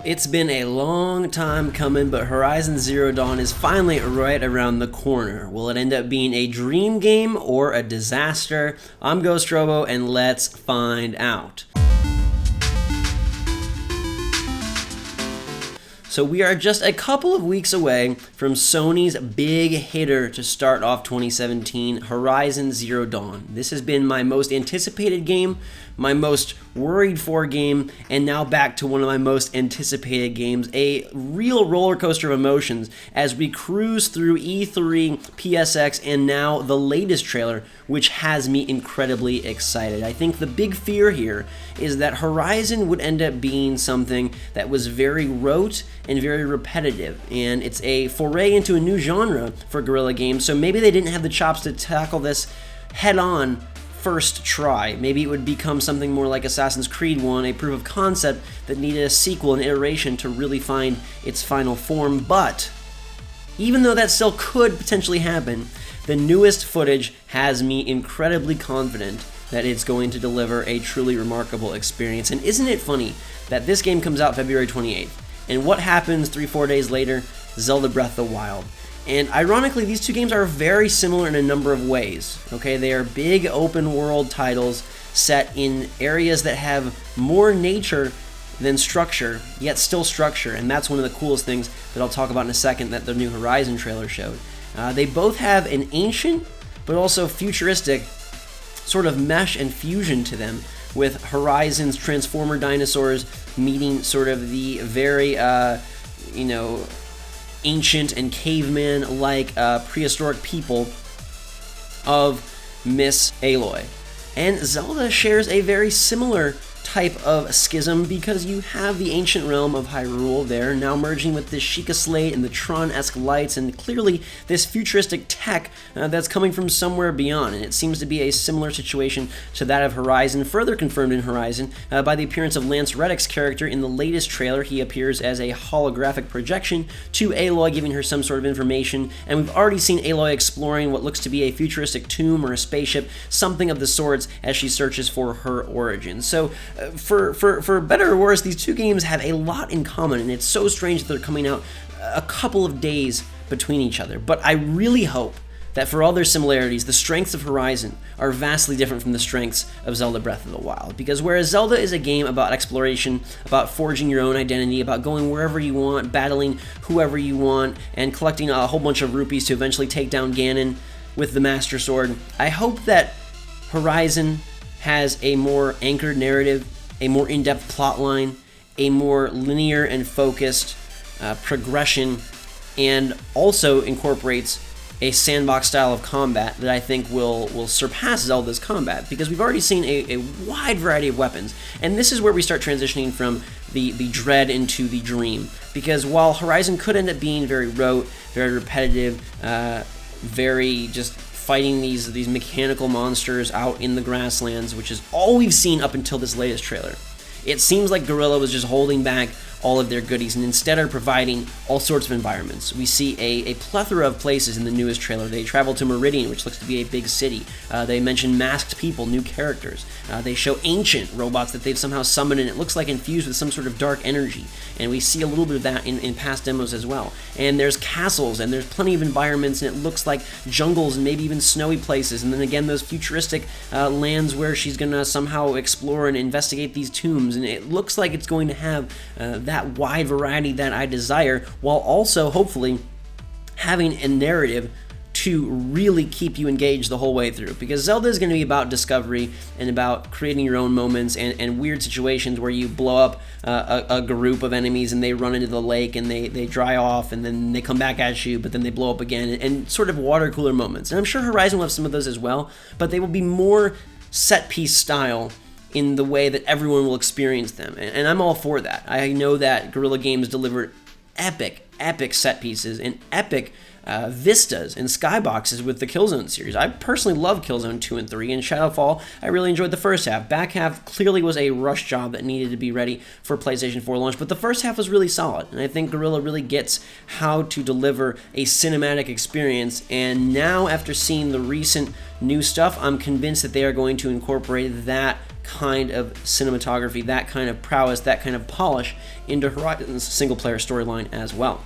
It's been a long time coming, but Horizon Zero Dawn is finally right around the corner. Will it end up being a dream game or a disaster? I'm Ghost Robo, and let's find out. So we are just a couple of weeks away from Sony's big hitter to start off 2017, Horizon Zero Dawn. This has been my most anticipated game, my most worried for game, and now back to one of my most anticipated games. A real roller coaster of emotions as we cruise through E3, PSX, and now the latest trailer, which has me incredibly excited. I think the big fear here is that Horizon would end up being something that was very rote and very repetitive, and it's a foray into a new genre for Guerrilla Games, so maybe they didn't have the chops to tackle this head-on first try. Maybe it would become something more like Assassin's Creed 1, a proof of concept that needed a sequel and iteration to really find its final form, but even though that still could potentially happen, the newest footage has me incredibly confident that it's going to deliver a truly remarkable experience. And isn't it funny that this game comes out February 28th, and what happens 3-4 days later? Zelda Breath of the Wild. And ironically, these two games are very similar in a number of ways. Okay, they are big open world titles set in areas that have more nature than structure, yet still structure, and that's one of the coolest things that I'll talk about in a second that the new Horizon trailer showed. They both have an ancient but also futuristic sort of mesh and fusion to them, with Horizon's Transformer dinosaurs meeting sort of the very, ancient and caveman-like prehistoric people of Miss Aloy. And Zelda shares a very similar type of schism because you have the ancient realm of Hyrule there now merging with the Sheikah Slate and the Tron-esque lights, and clearly this futuristic tech that's coming from somewhere beyond, and it seems to be a similar situation to that of Horizon, further confirmed in Horizon by the appearance of Lance Reddick's character in the latest trailer. He appears as a holographic projection to Aloy, giving her some sort of information, and we've already seen Aloy exploring what looks to be a futuristic tomb or a spaceship, something of the sorts, as she searches for her origin. So for better or worse, these two games have a lot in common, and it's so strange that they're coming out a couple of days between each other. But I really hope that for all their similarities, the strengths of Horizon are vastly different from the strengths of Zelda Breath of the Wild. Because whereas Zelda is a game about exploration, about forging your own identity, about going wherever you want, battling whoever you want, and collecting a whole bunch of rupees to eventually take down Ganon with the Master Sword, I hope that Horizon has a more anchored narrative, a more in-depth plot line, a more linear and focused progression, and also incorporates a sandbox style of combat that I think will surpass Zelda's combat, because we've already seen a wide variety of weapons, and this is where we start transitioning from the dread into the dream, because while Horizon could end up being very rote, very repetitive, very just fighting these mechanical monsters out in the grasslands, which is all we've seen up until this latest trailer, it seems like Guerrilla was just holding back all of their goodies and instead are providing all sorts of environments. We see a plethora of places in the newest trailer. They travel to Meridian, which looks to be a big city. They mention masked people, new characters. They show ancient robots that they've somehow summoned, and it looks like infused with some sort of dark energy. And we see a little bit of that in past demos as well. And there's castles, and there's plenty of environments, and it looks like jungles and maybe even snowy places. And then again, those futuristic lands where she's going to somehow explore and investigate these tombs. And it looks like it's going to have that wide variety that I desire, while also hopefully having a narrative to really keep you engaged the whole way through, because Zelda is going to be about discovery and about creating your own moments and weird situations where you blow up a group of enemies and they run into the lake and they dry off and then they come back at you, but then they blow up again, and sort of water cooler moments. And I'm sure Horizon will have some of those as well, but they will be more set piece style in the way that everyone will experience them, and I'm all for that. I know that Guerrilla Games delivered epic set pieces and epic vistas and skyboxes with the Killzone series. I personally love Killzone 2 and 3, and Shadowfall, I really enjoyed the first half. Back half clearly was a rush job that needed to be ready for PlayStation 4 launch, but the first half was really solid, and I think Guerrilla really gets how to deliver a cinematic experience, and now after seeing the recent new stuff, I'm convinced that they are going to incorporate that kind of cinematography, that kind of prowess, that kind of polish into Horizon's single-player storyline as well.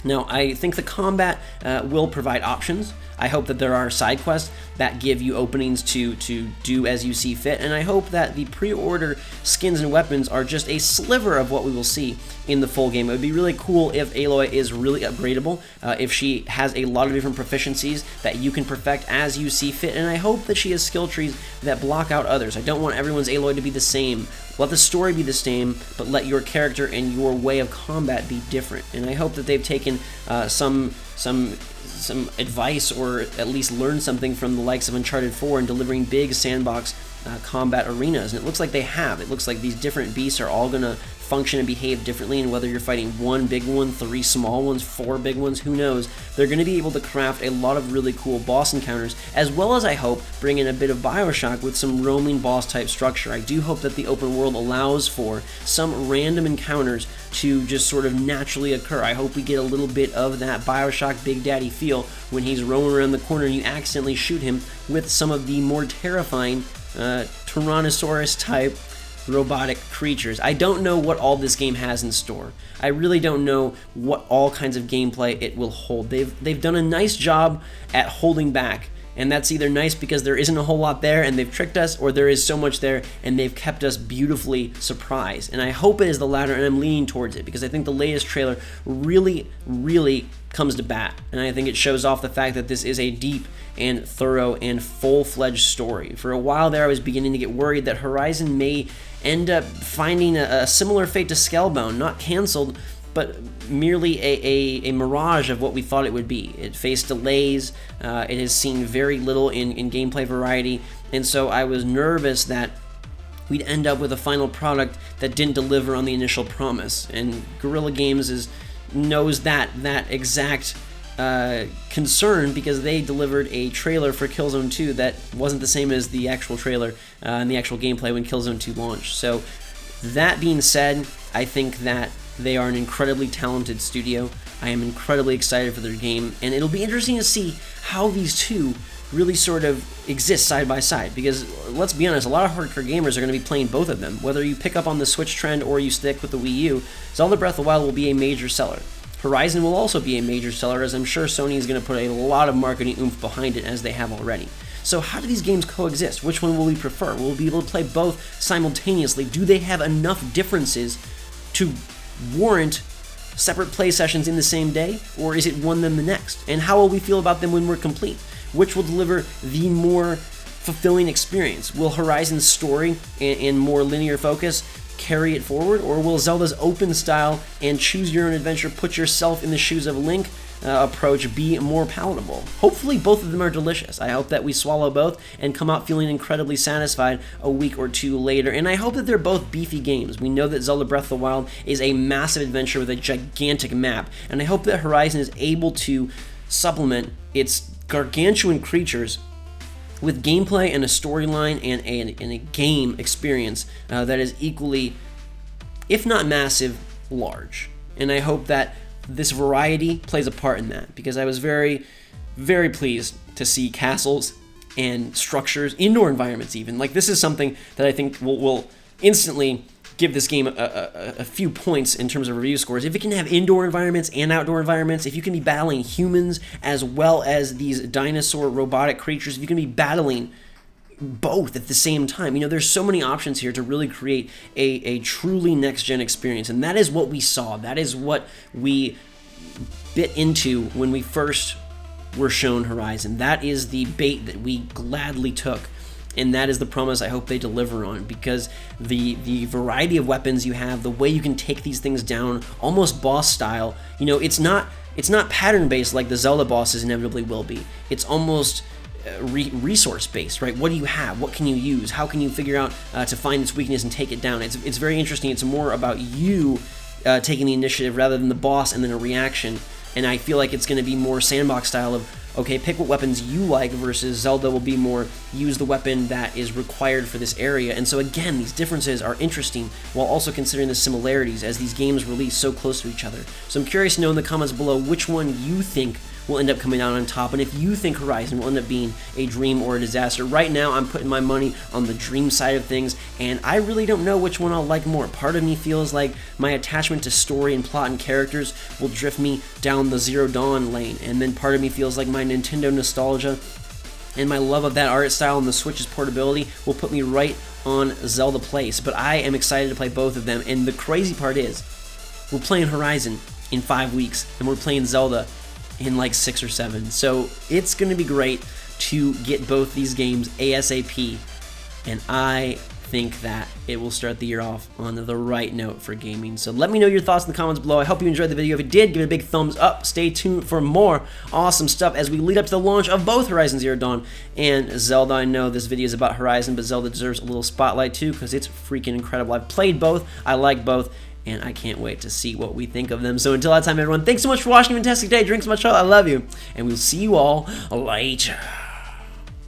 Now, I think the combat will provide options. I hope that there are side quests that give you openings to do as you see fit, and I hope that the pre-order skins and weapons are just a sliver of what we will see in the full game. It would be really cool if Aloy is really upgradable, if she has a lot of different proficiencies that you can perfect as you see fit, and I hope that she has skill trees that block out others. I don't want everyone's Aloy to be the same. Let the story be the same, but let your character and your way of combat be different. And I hope that they've taken some advice, or at least learned something from the likes of Uncharted 4 in delivering big sandbox combat arenas. And it looks like they have. It looks like these different beasts are all going to function and behave differently, and whether you're fighting one big one, 3 small ones, 4 big ones, who knows, they're going to be able to craft a lot of really cool boss encounters, as well as, I hope, bring in a bit of Bioshock with some roaming boss type structure. I do hope that the open world allows for some random encounters to just sort of naturally occur. I hope we get a little bit of that Bioshock Big Daddy feel when he's roaming around the corner and you accidentally shoot him with some of the more terrifying Tyrannosaurus type robotic creatures. I don't know what all this game has in store. I really don't know what all kinds of gameplay it will hold. They've done a nice job at holding back, and that's either nice because there isn't a whole lot there and they've tricked us, or there is so much there and they've kept us beautifully surprised. And I hope it is the latter, and I'm leaning towards it because I think the latest trailer really comes to bat, and I think it shows off the fact that this is a deep and thorough and full-fledged story. For a while there, I was beginning to get worried that Horizon may end up finding a similar fate to Scalebound, not canceled, but merely a mirage of what we thought it would be. It faced delays, it has seen very little in gameplay variety, and so I was nervous that we'd end up with a final product that didn't deliver on the initial promise. And Guerrilla Games knows that exact concern, because they delivered a trailer for Killzone 2 that wasn't the same as the actual trailer and the actual gameplay when Killzone 2 launched. So that being said, I think that they are an incredibly talented studio. I am incredibly excited for their game, and it'll be interesting to see how these two really sort of exist side by side, because let's be honest, a lot of hardcore gamers are going to be playing both of them. Whether you pick up on the Switch trend or you stick with the Wii U, Zelda Breath of the Wild will be a major seller. Horizon will also be a major seller, as I'm sure Sony is going to put a lot of marketing oomph behind it, as they have already. So how do these games coexist? Which one will we prefer? Will we be able to play both simultaneously? Do they have enough differences to warrant separate play sessions in the same day, or is it one then the next? And how will we feel about them when we're complete? Which will deliver the more fulfilling experience? Will Horizon's story and more linear focus carry it forward, or will Zelda's open style and choose your own adventure, put yourself in the shoes of Link approach be more palatable? Hopefully both of them are delicious. I hope that we swallow both and come out feeling incredibly satisfied a week or two later, and I hope that they're both beefy games. We know that Zelda Breath of the Wild is a massive adventure with a gigantic map, and I hope that Horizon is able to supplement its gargantuan creatures with gameplay and a storyline and a game experience that is equally, if not massive, large. And I hope that this variety plays a part in that, because I was very, very pleased to see castles and structures, indoor environments even. Like, this is something that I think will instantly give this game a few points in terms of review scores. If it can have indoor environments and outdoor environments, if you can be battling humans as well as these dinosaur robotic creatures, if you can be battling both at the same time, there's so many options here to really create a truly next-gen experience. And that is what we saw. That is what we bit into when we first were shown Horizon. That is the bait that we gladly took. And that is the promise I hope they deliver on, because the variety of weapons you have, the way you can take these things down, almost boss style, it's not pattern based like the Zelda bosses inevitably will be. It's almost resource based, right? What do you have? What can you use? How can you figure out to find its weakness and take it down? It's very interesting. It's more about you taking the initiative rather than the boss and then a reaction. And I feel like it's going to be more sandbox style of, okay, pick what weapons you like, versus Zelda will be more use the weapon that is required for this area. And so again, these differences are interesting while also considering the similarities as these games release so close to each other. So I'm curious to know in the comments below which one you think will end up coming out on top, and if you think Horizon will end up being a dream or a disaster. Right now, I'm putting my money on the dream side of things, and I really don't know which one I'll like more. Part of me feels like my attachment to story and plot and characters will drift me down the Zero Dawn lane, and then part of me feels like my Nintendo nostalgia and my love of that art style and the Switch's portability will put me right on Zelda Place. But I am excited to play both of them, and the crazy part is, we're playing Horizon in 5 weeks, and we're playing Zelda in like 6 or 7. So it's going to be great to get both these games ASAP, and I think that it will start the year off on the right note for gaming. So let me know your thoughts in the comments below. I hope you enjoyed the video. If you did, give it a big thumbs up. Stay tuned for more awesome stuff as we lead up to the launch of both Horizon Zero Dawn and Zelda. I know this video is about Horizon, but Zelda deserves a little spotlight too because it's freaking incredible. I've played both, I like both, and I can't wait to see what we think of them. So until that time, everyone, thanks so much for watching. Fantastic day. Drink so much. I love you, and we'll see you all later.